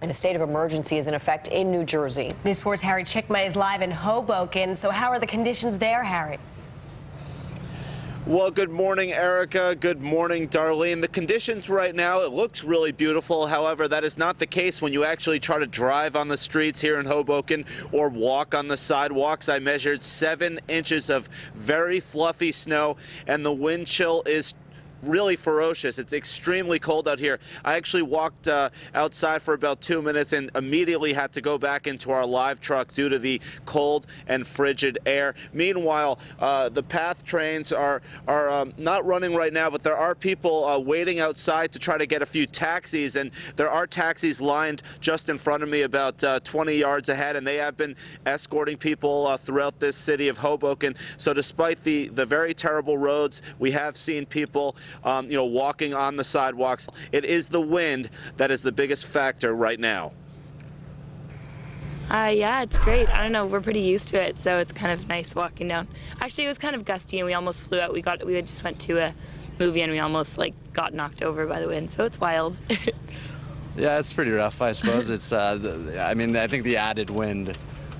And a state of emergency is in effect in New Jersey. News 4's Harry Cicma is live in Hoboken. So how are the conditions there, Harry? Well, good morning, Erica. Good morning, Darlene. The conditions right now, it looks really beautiful. However, that is not the case when you actually try to drive on the streets here in Hoboken or walk on the sidewalks. I measured 7 inches of very fluffy snow, and the wind chill is really ferocious. It's extremely cold out here. I actually walked outside for about 2 minutes and immediately had to go back into our live truck due to the cold and frigid air. Meanwhile, the PATH trains are not running right now, but there are people waiting outside to try to get a few taxis, and there are taxis lined just in front of me about 20 yards ahead, and they have been escorting people throughout this city of Hoboken. So despite the very terrible roads, we have seen people walking on the sidewalks. It is the wind that is the biggest factor right now. Yeah, it's great. I don't know, we're pretty used to it, so it's kind of nice walking down. Actually, it was kind of gusty and we almost flew out. We just went to a movie and we almost got knocked over by the wind, so it's wild. Yeah, it's pretty rough, I suppose. It's I think the added wind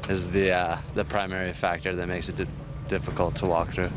is the primary factor that makes it difficult to walk through.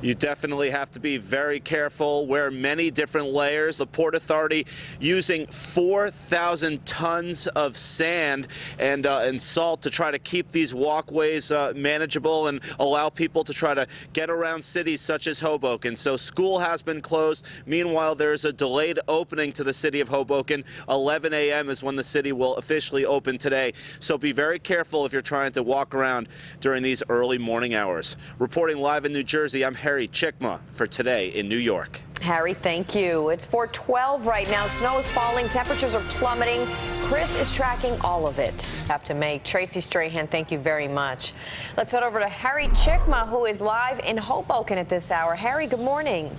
You definitely have to be very careful, wear many different layers. The Port Authority using 4,000 tons of sand and salt to try to keep these walkways manageable and allow people to try to get around cities such as Hoboken. So school has been closed. Meanwhile, there's a delayed opening to the city of Hoboken. 11 a.m. is when the city will officially open today. So be very careful if you're trying to walk around during these early morning hours. Reporting live in New Jersey, I'm Harry Cicma for Today in New York. Harry, thank you. It's 4:12 right now. Snow is falling. Temperatures are plummeting. Chris is tracking all of it. Have to make. Tracy Strahan, thank you very much. Let's head over to Harry Cicma, who is live in Hoboken at this hour. Harry, good morning.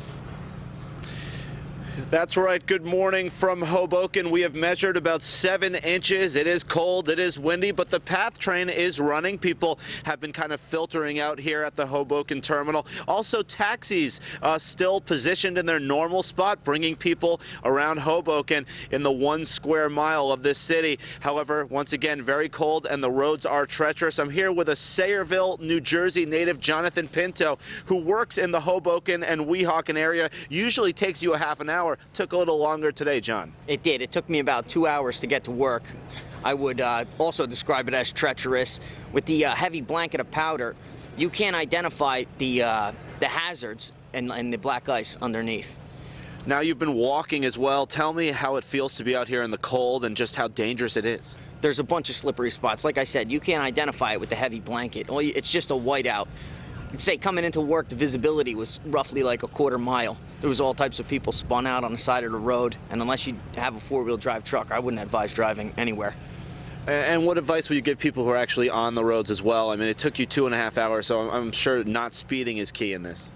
That's right. Good morning from Hoboken. We have measured about 7 inches. It is cold. It is windy, but the PATH train is running. People have been kind of filtering out here at the Hoboken terminal. Also, taxis still positioned in their normal spot, bringing people around Hoboken in the 1 square mile of this city. However, once again, very cold and the roads are treacherous. I'm here with a Sayreville, New Jersey native, Jonathan Pinto, who works in the Hoboken and Weehawken area. Usually takes you a half an hour. Took a little longer today, John. It did. It took me about 2 hours to get to work. I would also describe it as treacherous. With the heavy blanket of powder, you can't identify the hazards and the black ice underneath. Now you've been walking as well. Tell me how it feels to be out here in the cold and just how dangerous it is. There's a bunch of slippery spots. Like I said, you can't identify it with the heavy blanket. It's just a whiteout. I'd say coming into work, the visibility was roughly like a quarter mile. There was all types of people spun out on the side of the road, and unless you have a four-wheel drive truck, I wouldn't advise driving anywhere. And what advice would you give people who are actually on the roads as well? I mean, it took you 2.5 hours, so I'm sure not speeding is key in this.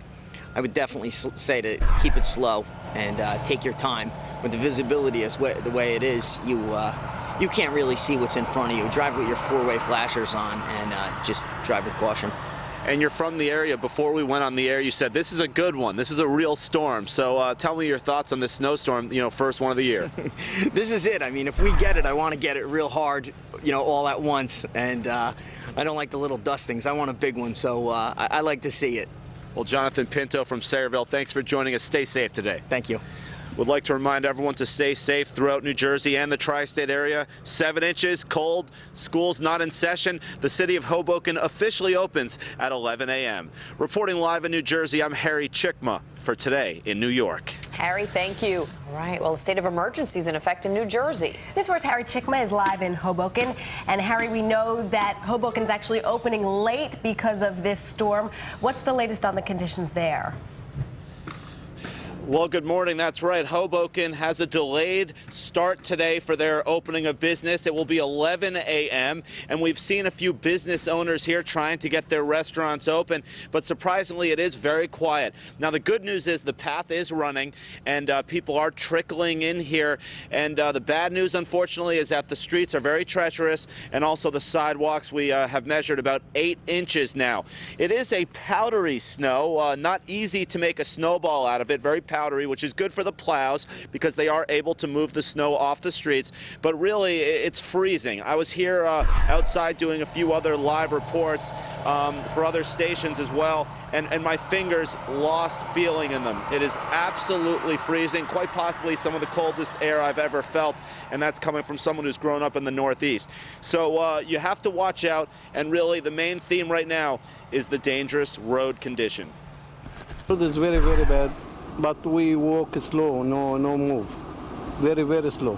I would definitely say to keep it slow and take your time. With the visibility the way it is, you can't really see what's in front of you. Drive with your four-way flashers on and just drive with caution. And you're from the area. Before we went on the air, you said this is a good one. This is a real storm. So tell me your thoughts on this snowstorm, first one of the year. This is it. I mean, if we get it, I want to get it real hard, all at once. And I don't like the little dustings. I want a big one, so I like to see it. Well, Jonathan Pinto from Sayreville, thanks for joining us. Stay safe today. Thank you. Would like to remind everyone to stay safe throughout New Jersey and the tri-state area. 7 inches, cold, school's not in session. The city of Hoboken officially opens at 11 a.m. Reporting live in New Jersey, I'm Harry Cicma for Today in New York. Harry, thank you. All right, well, a state of emergency is in effect in New Jersey. This was Harry Cicma is live in Hoboken. And Harry, we know that Hoboken's actually opening late because of this storm. What's the latest on the conditions there? Well, good morning. That's right. Hoboken has a delayed start today for their opening of business. It will be 11 a.m. and we've seen a few business owners here trying to get their restaurants open, but surprisingly, it is very quiet. Now, the good news is the PATH is running and people are trickling in here. And the bad news, unfortunately, is that the streets are very treacherous and also the sidewalks. We have measured about 8 inches now. It is a powdery snow, not easy to make a snowball out of it, very powdery, which is good for the plows because they are able to move the snow off the streets. But really, it's freezing. I was here outside doing a few other live reports for other stations as well, and my fingers lost feeling in them. It is absolutely freezing, quite possibly some of the coldest air I've ever felt, and that's coming from someone who's grown up in the Northeast. So you have to watch out, and really the main theme right now is the dangerous road condition. Road is very, very bad, but we walk slow, no move. Very, very slow.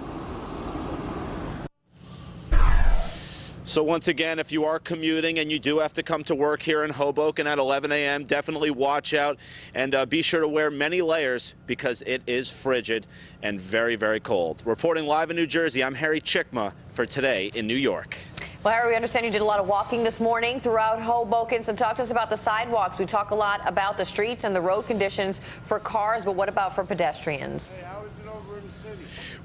So once again, if you are commuting and you do have to come to work here in Hoboken at 11 a.m., definitely watch out and be sure to wear many layers because it is frigid and very, very cold. Reporting live in New Jersey, I'm Harry Cicma for Today in New York. Well, Harry, we understand you did a lot of walking this morning throughout Hoboken, so talk to us about the sidewalks. We talk a lot about the streets and the road conditions for cars, but what about for pedestrians?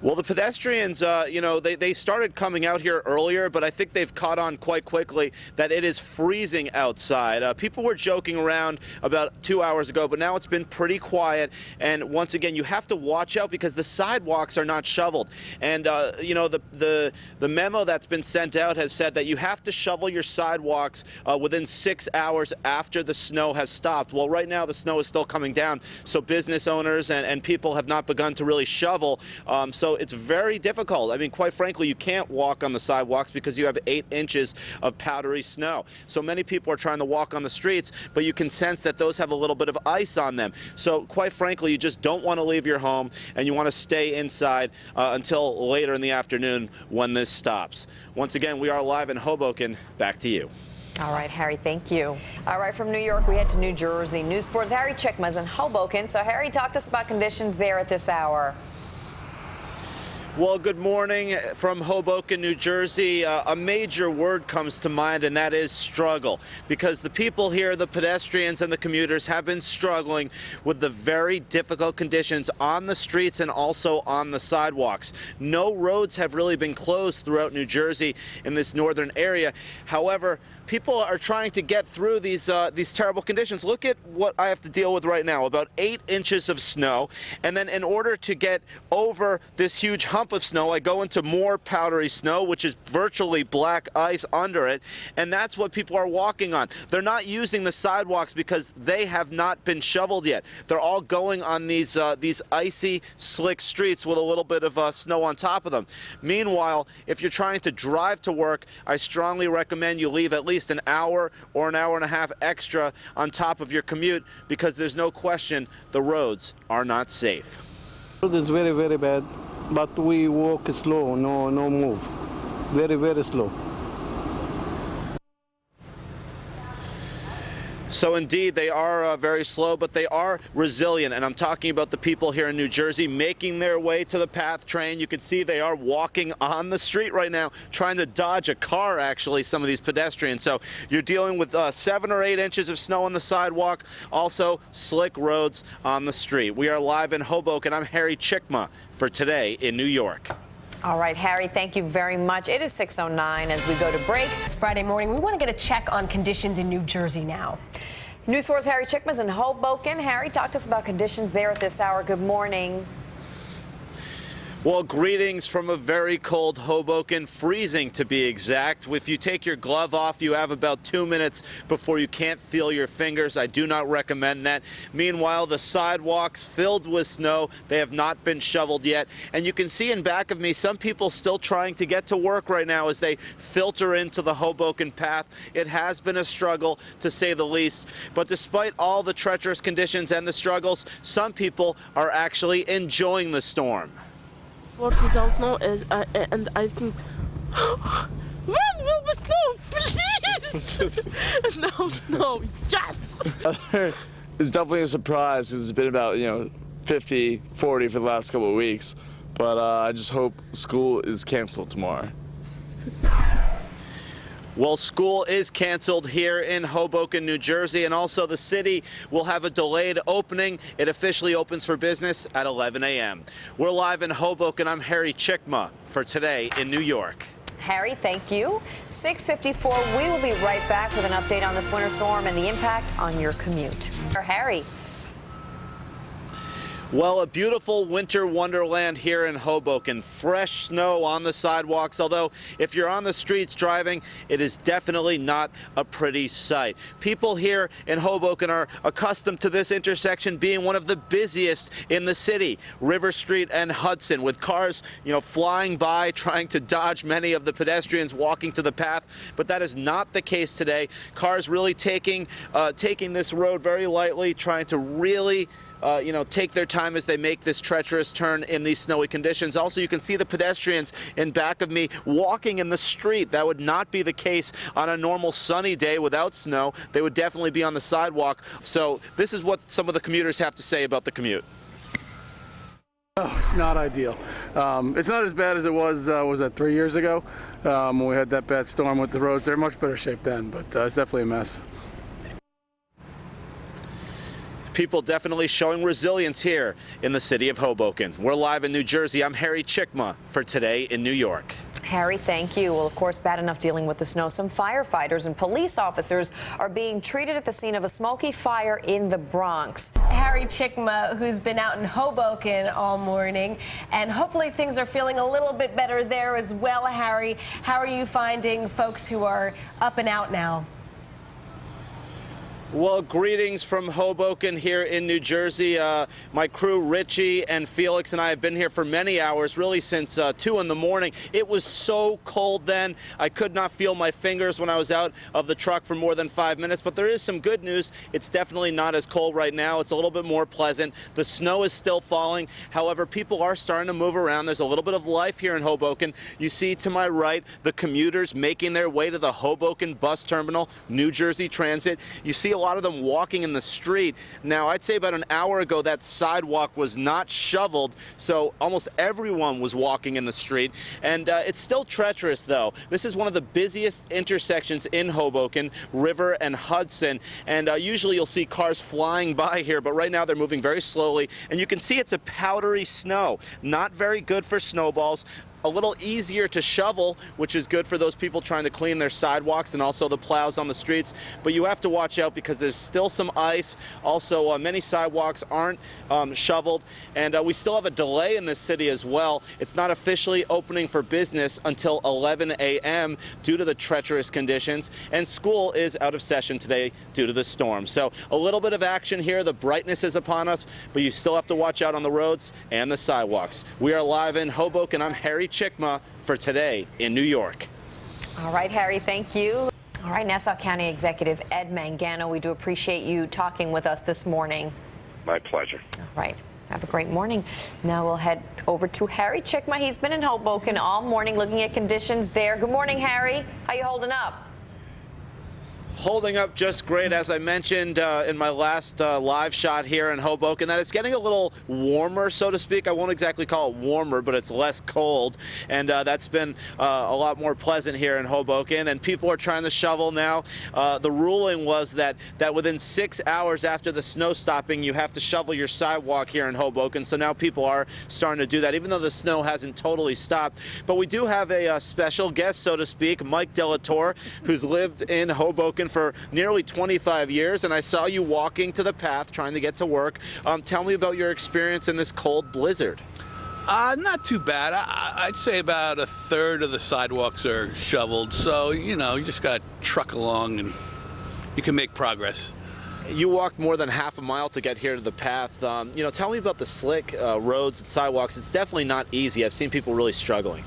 Well, the pedestrians, you know, they started coming out here earlier, but I think they've caught on quite quickly that it is freezing outside. People were joking around about 2 hours ago, but now it's been pretty quiet. And once again, you have to watch out because the sidewalks are not shoveled. And, you know, the memo that's been sent out has said that you have to shovel your sidewalks within 6 hours after the snow has stopped. Well, right now the snow is still coming down, so business owners and people have not begun to really shovel. So it's very difficult. I mean, quite frankly, you can't walk on the sidewalks because you have 8 inches of powdery snow. So many people are trying to walk on the streets, but you can sense that those have a little bit of ice on them. So quite frankly, you just don't want to leave your home and you want to stay inside until later in the afternoon when this stops. Once again, we are live in Hoboken. Back to you. All right, Harry, thank you. All right, from New York, we head to New Jersey. News 4's Harry Cicma is in Hoboken. So, Harry, talk to us about conditions there at this hour. Well, good morning from Hoboken, New Jersey. A major word comes to mind, and that is struggle, because the people here, the pedestrians and the commuters, have been struggling with the very difficult conditions on the streets and also on the sidewalks. No roads have really been closed throughout New Jersey in this northern area. However, people are trying to get through these terrible conditions. Look at what I have to deal with right now, about 8 inches of snow, and then in order to get over this huge hump of snow, I go into more powdery snow, which is virtually black ice under it, and that's what people are walking on. They're not using the sidewalks because they have not been shoveled yet. They're all going on these icy, slick streets with a little bit of snow on top of them. Meanwhile, if you're trying to drive to work, I strongly recommend you leave at least an hour or an hour and a half extra on top of your commute because there's no question the roads are not safe. Road is very, very bad, but we walk slow, no move. Very, very slow. So indeed, they are very slow, but they are resilient. And I'm talking about the people here in New Jersey making their way to the PATH train. You can see they are walking on the street right now, trying to dodge a car, actually, some of these pedestrians. So you're dealing with 7 or 8 inches of snow on the sidewalk, also slick roads on the street. We are live in Hoboken. I'm Harry Cicma for Today in New York. All right, Harry, thank you very much. It is 6:09 as we go to break. It's Friday morning. We want to get a check on conditions in New Jersey now. News 4's Harry Cicma is in Hoboken. Harry, talk to us about conditions there at this hour. Good morning. Well, greetings from a very cold Hoboken, freezing to be exact. If you take your glove off, you have about 2 minutes before you can't feel your fingers. I do not recommend that. Meanwhile, the sidewalks filled with snow, they have not been shoveled yet. And you can see in back of me, some people still trying to get to work right now as they filter into the Hoboken path. It has been a struggle, to say the least. But despite all the treacherous conditions and the struggles, some people are actually enjoying the storm. What without snow is, and I think, when will the snow, please? No snow, yes! It's definitely a surprise because it's been about 50, 40 for the last couple of weeks. But I just hope school is canceled tomorrow. Well, school is canceled here in Hoboken, New Jersey, and also the city will have a delayed opening. It officially opens for business at 11 a.m. We're live in Hoboken. I'm Harry Cicma for Today in New York. Harry, thank you. 6:54. We will be right back with an update on this winter storm and the impact on your commute. Harry. Well, a beautiful winter wonderland here in Hoboken. Fresh snow on the sidewalks, although if you're on the streets driving, it is definitely not a pretty sight. People here in Hoboken are accustomed to this intersection being one of the busiest in the city, River Street and Hudson, with cars, flying by, trying to dodge many of the pedestrians walking to the path. But that is not the case today. Cars really taking this road very lightly, trying to really take their time as they make this treacherous turn in these snowy conditions. Also, you can see the pedestrians in back of me walking in the street. That would not be the case on a normal sunny day without snow. They would definitely be on the sidewalk. So this is what some of the commuters have to say about the commute. Oh, it's not ideal. It's not as bad as it was that 3 years ago when we had that bad storm with the roads. They're in much better shape then, but it's definitely a mess. People definitely showing resilience here in the city of Hoboken. We're live in New Jersey. I'm Harry Cicma for Today in New York. Harry, thank you. Well, of course, bad enough dealing with the snow. Some firefighters and police officers are being treated at the scene of a smoky fire in the Bronx. Harry Cicma, who's been out in Hoboken all morning, and hopefully things are feeling a little bit better there as well. Harry, how are you finding folks who are up and out now? Well, greetings from Hoboken here in New Jersey. My crew, Richie and Felix, and I have been here for many hours, really since 2 in the morning. It was so cold then. I could not feel my fingers when I was out of the truck for more than 5 minutes, but there is some good news. It's definitely not as cold right now. It's a little bit more pleasant. The snow is still falling. However, people are starting to move around. There's a little bit of life here in Hoboken. You see to my right, the commuters making their way to the Hoboken bus terminal, New Jersey Transit. You see a lot of them walking in the street. Now, I'd say about an hour ago that sidewalk was not shoveled, so almost everyone was walking in the street. And it's still treacherous, though. This is one of the busiest intersections in Hoboken, River and Hudson, and usually you'll see cars flying by here, but right now they're moving very slowly, and you can see it's a powdery snow. Not very good for snowballs. A little easier to shovel, which is good for those people trying to clean their sidewalks and also the plows on the streets. But you have to watch out because there's still some ice. Also, many sidewalks aren't shoveled, and we still have a delay in this city as well. It's not officially opening for business until 11 a.m. due to the treacherous conditions, and school is out of session today due to the storm. So a little bit of action here. The brightness is upon us, but you still have to watch out on the roads and the sidewalks. We are live in Hoboken. I'm Harry Cicma for Today in New York. All right, Harry, thank you. All right, Nassau County Executive Ed Mangano, we do appreciate you talking with us this morning. My pleasure. All right. Have a great morning. Now we'll head over to Harry Cicma. He's been in Hoboken all morning looking at conditions there. Good morning, Harry. How you holding up? Holding up just great, as I mentioned in my last live shot here in Hoboken, that it's getting a little warmer, so to speak. I won't exactly call it warmer, but it's less cold, and that's been a lot more pleasant here in Hoboken, and people are trying to shovel now. The ruling was that within 6 hours after the snow stopping, you have to shovel your sidewalk here in Hoboken, so now people are starting to do that, even though the snow hasn't totally stopped. But we do have a special guest, so to speak, Mike Delatorre, who's lived in Hoboken for nearly 25 years, and I saw you walking to the path trying to get to work. Tell me about your experience in this cold blizzard. Not too bad. I'd say about a third of the sidewalks are shoveled, so you just got to truck along and you can make progress. You walked more than half a mile to get here to the path. Tell me about the slick roads and sidewalks. It's definitely not easy. I've seen people really struggling.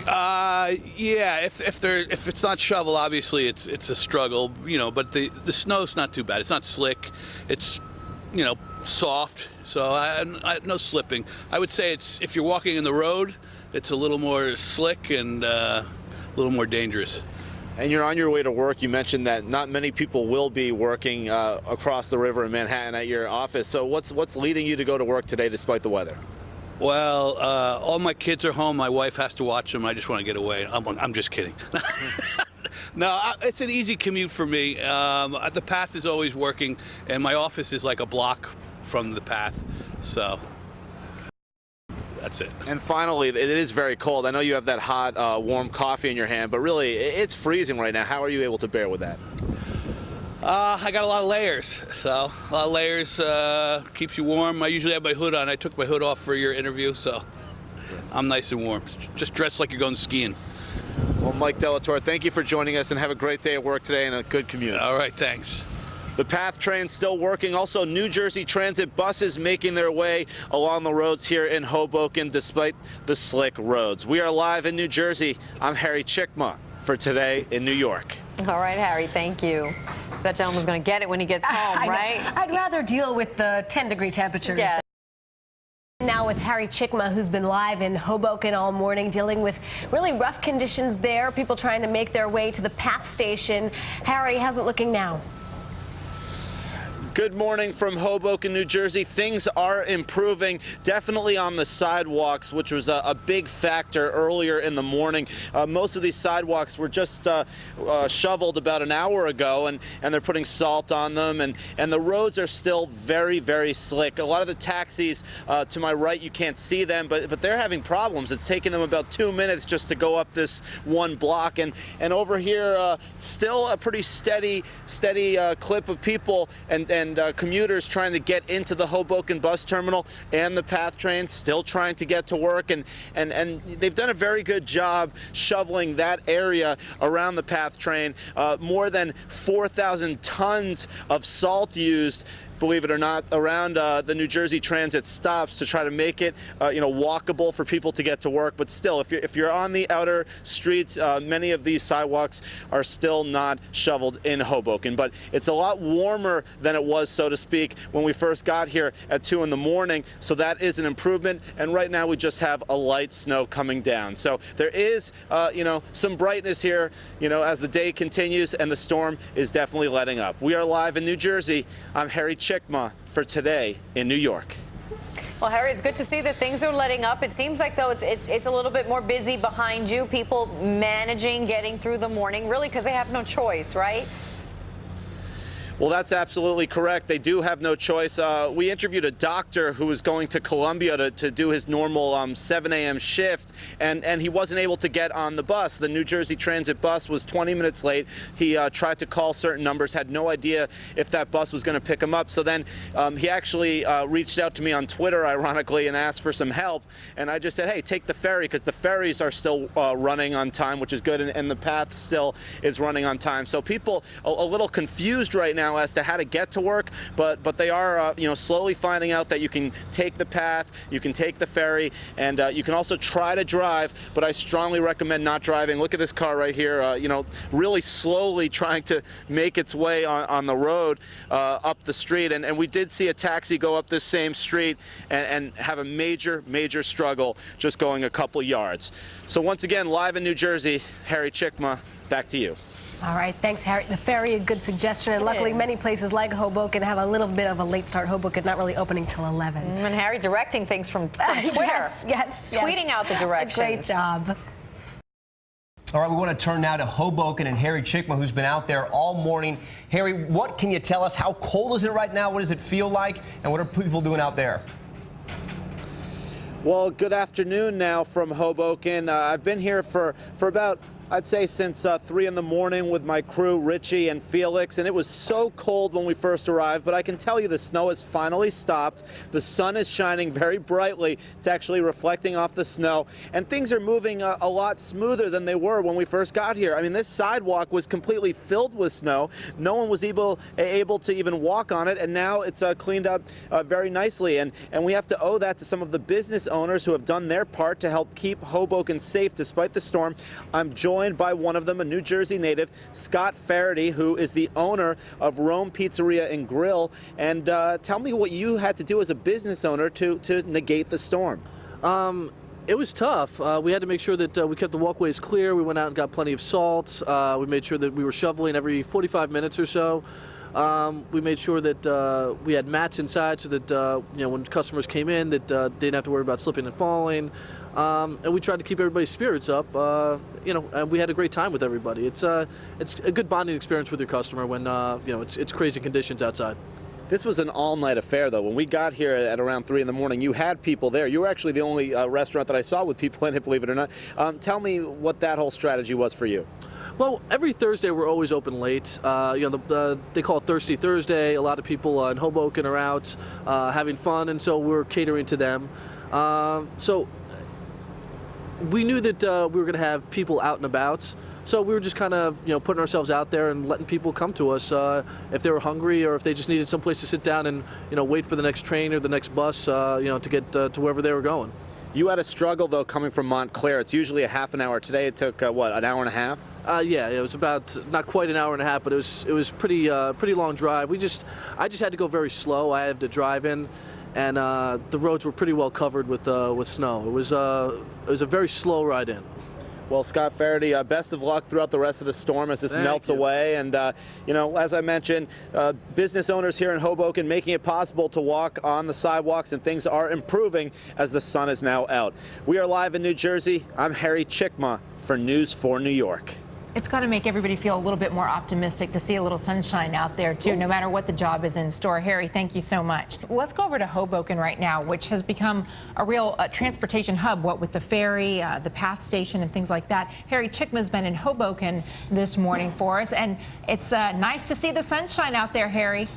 Yeah, if it's not shovel, obviously it's a struggle, but the snow's not too bad. It's not slick. It's, soft, so no slipping. I would say if you're walking in the road, it's a little more slick and a little more dangerous. And you're on your way to work. You mentioned that not many people will be working across the river in Manhattan at your office. So what's leading you to go to work today despite the weather? Well, all my kids are home. My wife has to watch them. I just want to get away. I'm just kidding. No, it's an easy commute for me. The path is always working, and my office is like a block from the path. So that's it. And finally, it is very cold. I know you have that hot, warm coffee in your hand, but really, it's freezing right now. How are you able to bear with that? I got a lot of layers, so a lot of layers keeps you warm. I usually have my hood on. I took my hood off for your interview, so I'm nice and warm. Just dress like you're going skiing. Well, Mike Delatorre, thank you for joining us, and have a great day at work today and a good commute. All right, thanks. The PATH train still working. Also, New Jersey Transit buses making their way along the roads here in Hoboken despite the slick roads. We are live in New Jersey. I'm Harry Cicma for Today in New York. All right, Harry, thank you. That gentleman's going to get it when he gets home, right? I'd rather deal with the 10-degree temperatures. Yeah. Now with Harry Cicma, who's been live in Hoboken all morning, dealing with really rough conditions there, people trying to make their way to the PATH station. Harry, how's it looking now? Good morning from Hoboken, New Jersey. Things are improving, definitely on the sidewalks, which was a big factor earlier in the morning. Most of these sidewalks were just shoveled about an hour ago, and they're putting salt on them, and the roads are still very, very slick. A lot of the taxis to my right, you can't see them, but they're having problems. It's taking them about 2 minutes just to go up this one block, and over here, still a pretty steady clip of people and commuters trying to get into the Hoboken bus terminal, and the PATH train still trying to get to work, and they've done a very good job shoveling that area around the PATH train. More than 4,000 tons of salt used, believe it or not, around the New Jersey Transit stops to try to make it, walkable for people to get to work. But still, if you're on the outer streets, many of these sidewalks are still not shoveled in Hoboken. But it's a lot warmer than it was, so to speak, when we first got here at 2 in the morning. So that is an improvement. And right now we just have a light snow coming down. So there is, some brightness here, as the day continues, and the storm is definitely letting up. We are live in New Jersey. I'm Harry Cicma for Today in New York. Well, Harry, it's good to see that things are letting up. It seems like, though, it's a little bit more busy behind you, people managing getting through the morning, really, because they have no choice, right? Well, that's absolutely correct. They do have no choice. We interviewed a doctor who was going to Columbia to do his normal 7 a.m. shift, and he wasn't able to get on the bus. The New Jersey Transit bus was 20 minutes late. He tried to call certain numbers, had no idea if that bus was going to pick him up. So then he actually reached out to me on Twitter, ironically, and asked for some help. And I just said, hey, take the ferry, because the ferries are still running on time, which is good, and the PATH still is running on time. So people a little confused right now as to how to get to work, but they are slowly finding out that you can take the PATH, you can take the ferry, and you can also try to drive, but I strongly recommend not driving. Look at this car right here, really slowly trying to make its way on the road up the street, and we did see a taxi go up this same street and have a major struggle just going a couple yards. So once again, live in New Jersey, Harry Cicma, back to you. All right, thanks, Harry. The ferry, a good suggestion, and luckily many places like Hoboken have a little bit of a late start. Hoboken not really opening till 11. And Harry directing things from Twitter. Yes. Tweeting out the directions. Great job. All right, we want to turn now to Hoboken and Harry Cicma, who's been out there all morning. Harry, what can you tell us? How cold is it right now? What does it feel like? And what are people doing out there? Well, good afternoon now from Hoboken. I've been here for about, I'd say, since 3 in the morning with my crew, Richie and Felix, and it was so cold when we first arrived, but I can tell you the snow has finally stopped. The sun is shining very brightly. It's actually reflecting off the snow, and things are moving a lot smoother than they were when we first got here. I mean, this sidewalk was completely filled with snow. No one was able to even walk on it, and now it's cleaned up very nicely, and we have to owe that to some of the business owners who have done their part to help keep Hoboken safe despite the storm. I'm joined by one of them, a New Jersey native, Scott Faraday, who is the owner of Rome Pizzeria and Grill. And tell me what you had to do as a business owner to negate the storm. It was tough. We had to make sure that we kept the walkways clear. We went out and got plenty of salt. We made sure that we were shoveling every 45 minutes or so. We made sure that we had mats inside so that when customers came in, that they didn't have to worry about slipping and falling. And we tried to keep everybody's spirits up. And we had a great time with everybody. It's a good bonding experience with your customer when it's crazy conditions outside. This was an all-night affair, though. When we got here at around 3 in the morning, you had people there. You were actually the only restaurant that I saw with people in it, believe it or not. Tell me what that whole strategy was for you. Well, every Thursday we're always open late. They call it Thirsty Thursday. A lot of people in Hoboken are out having fun, and so we're catering to them. So we knew that we were going to have people out and about. So we were just kind of, putting ourselves out there and letting people come to us if they were hungry or if they just needed some place to sit down and, wait for the next train or the next bus, to get to wherever they were going. You had a struggle, though, coming from Montclair. It's usually a half an hour. Today it took, what, an hour and a half? Yeah, it was about not quite an hour and a half, but it was pretty long drive. I just had to go very slow. I had to drive in, and the roads were pretty well covered with snow. It was a very slow ride in. Well, Scott Faraday, best of luck throughout the rest of the storm as this melts away. And, as I mentioned, business owners here in Hoboken making it possible to walk on the sidewalks, and things are improving as the sun is now out. We are live in New Jersey. I'm Harry Cicma for News 4 New York. It's got to make everybody feel a little bit more optimistic to see a little sunshine out there, too, no matter what the job is in store. Harry, thank you so much. Let's go over to Hoboken right now, which has become a real transportation hub, what with the ferry, the PATH station, and things like that. Harry Cicma's been in Hoboken this morning for us, and it's nice to see the sunshine out there, Harry.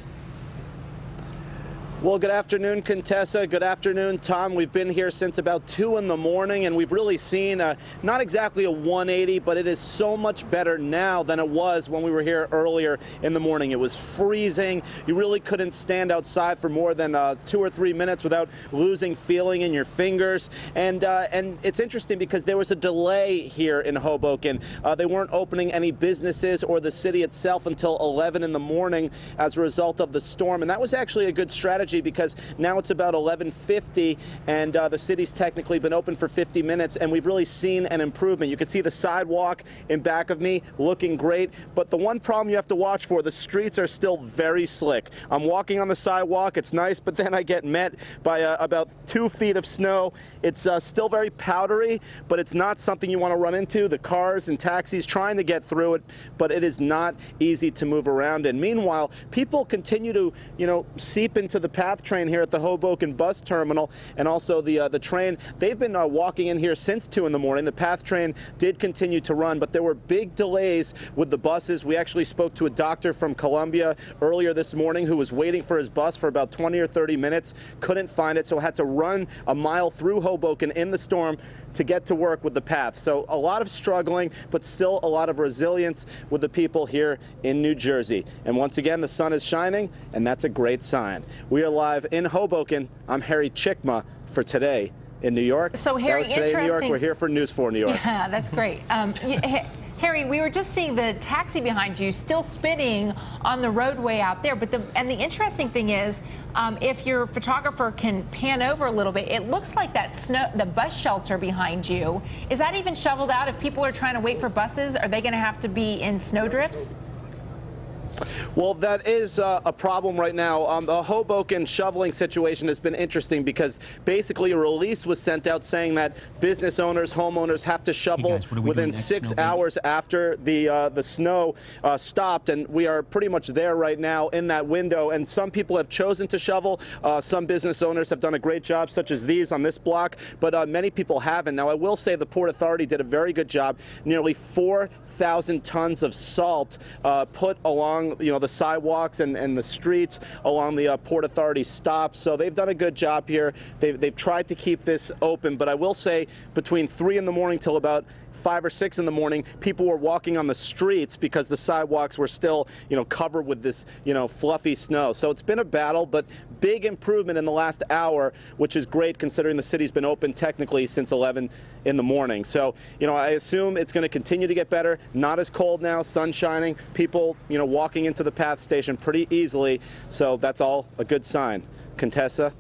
Well, good afternoon, Contessa. Good afternoon, Tom. We've been here since about 2 in the morning, and we've really seen not exactly a 180, but it is so much better now than it was when we were here earlier in the morning. It was freezing. You really couldn't stand outside for more than 2 or 3 minutes without losing feeling in your fingers. And it's interesting because there was a delay here in Hoboken. They weren't opening any businesses or the city itself until 11 in the morning as a result of the storm, and that was actually a good strategy, because now it's about 11:50 and the city's technically been open for 50 minutes, and we've really seen an improvement. You can see the sidewalk in back of me looking great, but the one problem you have to watch for, the streets are still very slick. I'm walking on the sidewalk, it's nice, but then I get met by about 2 feet of snow. It's still very powdery, but it's not something you want to run into. The cars and taxis trying to get through it, but it is not easy to move around. And meanwhile, people continue to, seep into the PATH train here at the Hoboken bus terminal, and also the train. They've been walking in here since 2 in the morning. The PATH train did continue to run, but there were big delays with the buses. We actually spoke to a doctor from Columbia earlier this morning who was waiting for his bus for about 20 or 30 minutes, couldn't find it, so had to run a mile through Hoboken in the storm to get to work with the PATH. So a lot of struggling, but still a lot of resilience with the people here in New Jersey. And once again, the sun is shining, and that's a great sign. We are live in Hoboken. I'm Harry Cicma for Today in New York. So Harry, that was Today in New York. We're here for News 4 New York. Yeah, that's great. Harry, we were just seeing the taxi behind you still spinning on the roadway out there. But the interesting thing is, if your photographer can pan over a little bit, it looks like the bus shelter behind you. Is that even shoveled out? If people are trying to wait for buses, are they going to have to be in snowdrifts? Well, that is a problem right now. The Hoboken shoveling situation has been interesting because basically a release was sent out saying that business owners, homeowners have to shovel within 6 hours after the snow stopped, and we are pretty much there right now in that window. And some people have chosen to shovel. Some business owners have done a great job, such as these on this block, but many people haven't. Now, I will say the Port Authority did a very good job. Nearly 4,000 tons of salt put along the sidewalks and the streets along the Port Authority stops. So they've done a good job here. They've tried to keep this open, but I will say between 3 in the morning till about 5 or 6 in the morning, people were walking on the streets because the sidewalks were still, covered with this, fluffy snow. So it's been a battle, but big improvement in the last hour, which is great considering the city's been open technically since 11 in the morning. So, I assume it's going to continue to get better. Not as cold now, sun shining, people, walking into the PATH station pretty easily. So that's all a good sign. Contessa?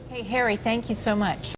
Hey, Harry, thank you so much.